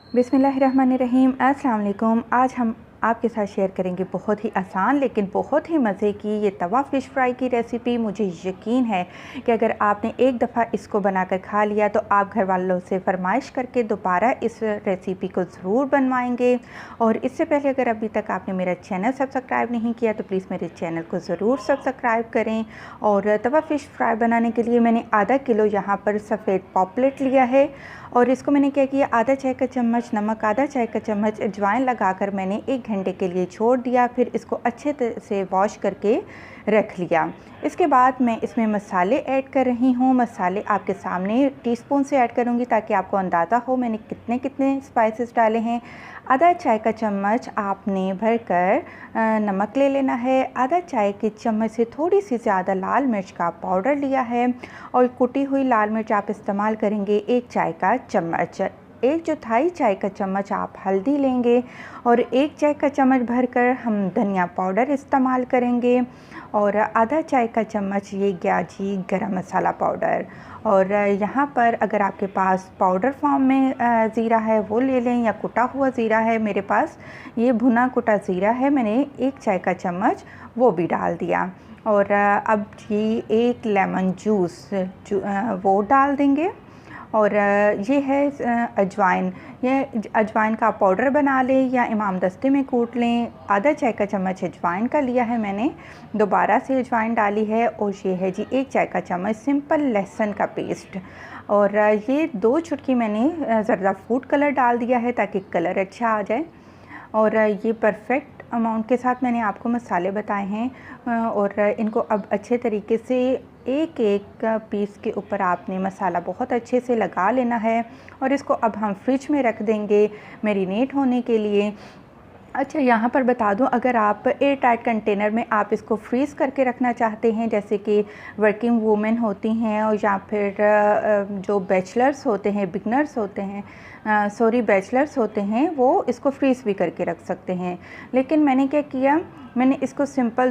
बिस्मिल्लाहिर्रहमानिर्रहीम। अस्सलाम वालेकुम। आज हम आपके साथ शेयर करेंगे बहुत ही आसान लेकिन बहुत ही मज़े की ये तवा फ़िश फ्राई की रेसिपी। मुझे यकीन है कि अगर आपने एक दफ़ा इसको बनाकर खा लिया तो आप घर वालों से फरमाइश करके दोबारा इस रेसिपी को ज़रूर बनवाएंगे। और इससे पहले अगर अभी तक आपने मेरा चैनल सब्सक्राइब नहीं किया तो प्लीज़ मेरे चैनल को ज़रूर सब्सक्राइब करें। और तवा फ़िश फ्राई बनाने के लिए मैंने आधा किलो यहाँ पर सफ़ेद पॉपलेट लिया है और इसको मैंने क्या किया, आधा चाय का चम्मच नमक, आधा चाय का चम्मच अजवाइन लगाकर मैंने 1 घंटे के लिए छोड़ दिया। फिर इसको अच्छे से वॉश करके रख लिया। इसके बाद मैं इसमें मसाले ऐड कर रही हूँ। मसाले आपके सामने टीस्पून से ऐड करूँगी ताकि आपको अंदाज़ा हो मैंने कितने कितने स्पाइसेस डाले हैं। आधा चाय का चम्मच आपने भरकर नमक ले लेना है। आधा चाय के चम्मच से थोड़ी सी ज़्यादा लाल मिर्च का पाउडर लिया है और कुटी हुई लाल मिर्च आप इस्तेमाल करेंगे 1 चाय का चम्मच। 1/4 चाय का चम्मच आप हल्दी लेंगे और 1 चाय का चम्मच भरकर हम धनिया पाउडर इस्तेमाल करेंगे और आधा चाय का चम्मच ये गया जी गरम मसाला पाउडर। और यहाँ पर अगर आपके पास पाउडर फॉर्म में ज़ीरा है वो ले लें या कुटा हुआ ज़ीरा है। मेरे पास ये भुना कुटा ज़ीरा है, मैंने 1 चाय का चम्मच वो भी डाल दिया। और अब जी 1 लेमन जूस वो डाल देंगे। और ये है अजवाइन। ये अजवाइन का पाउडर बना लें या इमाम दस्ते में कूट लें। आधा चाय का चम्मच अजवाइन का लिया है मैंने, दोबारा से अजवाइन डाली है। और ये है जी 1 चाय का चम्मच सिंपल लहसुन का पेस्ट। और ये 2 चुटकी मैंने ज़र्दा फूड कलर डाल दिया है ताकि कलर अच्छा आ जाए। और ये परफेक्ट अमाउंट के साथ मैंने आपको मसाले बताए हैं। और इनको अब अच्छे तरीके से एक एक पीस के ऊपर आपने मसाला बहुत अच्छे से लगा लेना है। और इसको अब हम फ्रिज में रख देंगे मैरिनेट होने के लिए। अच्छा, यहाँ पर बता दूँ, अगर आप एयर टाइट कंटेनर में आप इसको फ्रीज़ करके रखना चाहते हैं, जैसे कि वर्किंग वूमेन होती हैं और या फिर जो बैचलर्स होते हैं, बिगनर्स होते हैं, बैचलर्स होते हैं, वो इसको फ्रीज़ भी करके रख सकते हैं। लेकिन मैंने क्या किया, मैंने इसको सिंपल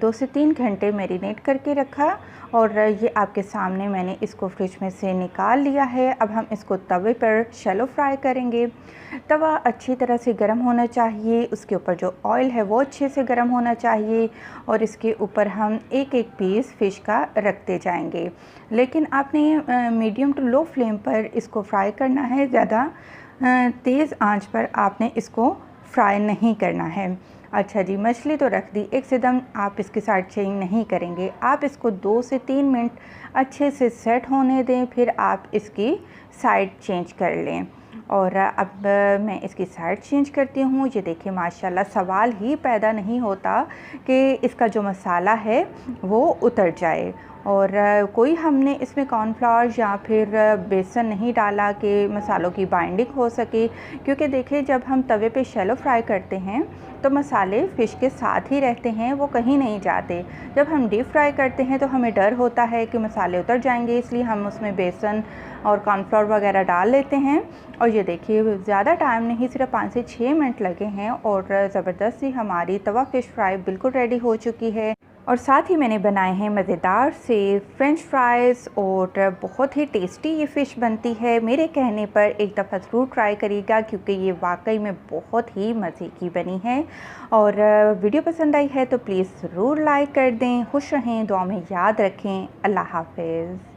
2 से 3 घंटे मैरिनेट करके रखा और ये आपके सामने मैंने इसको फ्रिज में से निकाल लिया है। अब हम इसको तवे पर शैलो फ्राई करेंगे। तवा अच्छी तरह से गर्म होना चाहिए, उसके ऊपर जो ऑयल है वो अच्छे से गर्म होना चाहिए और इसके ऊपर हम एक एक पीस फ़िश का रखते जाएंगे। लेकिन आपने मीडियम टू लो फ्लेम पर इसको फ्राई करना है, ज़्यादा तेज़ आंच पर आपने इसको फ्राई नहीं करना है। अच्छा जी, मछली तो रख दी, एक से दम आप इसकी साइड चेंज नहीं करेंगे। आप इसको 2 से 3 मिनट अच्छे से सेट होने दें, फिर आप इसकी साइड चेंज कर लें। और अब मैं इसकी साइड चेंज करती हूँ। ये देखिए माशाल्लाह सवाल ही पैदा नहीं होता कि इसका जो मसाला है वो उतर जाए। और कोई हमने इसमें कॉर्नफ्लावर या फिर बेसन नहीं डाला कि मसालों की बाइंडिंग हो सके, क्योंकि देखिए जब हम तवे पे शैलो फ्राई करते हैं तो मसाले फ़िश के साथ ही रहते हैं, वो कहीं नहीं जाते। जब हम डीप फ्राई करते हैं तो हमें डर होता है कि मसाले उतर जाएंगे, इसलिए हम उसमें बेसन और कॉर्नफ्लावर वगैरह डाल लेते हैं। और ये देखिए ज़्यादा टाइम नहीं, सिर्फ 5 से 6 मिनट लगे हैं और ज़बरदस्त सी हमारी तवा फ़िश फ्राई बिल्कुल रेडी हो चुकी है। और साथ ही मैंने बनाए हैं मज़ेदार से फ्रेंच फ्राइज़ और बहुत ही टेस्टी ये फ़िश बनती है। मेरे कहने पर एक दफ़ा ज़रूर ट्राई करिएगा क्योंकि ये वाकई में बहुत ही मज़े की बनी है। और वीडियो पसंद आई है तो प्लीज़ ज़रूर लाइक कर दें। खुश रहें, दुआ में याद रखें। अल्लाह हाफ़िज़।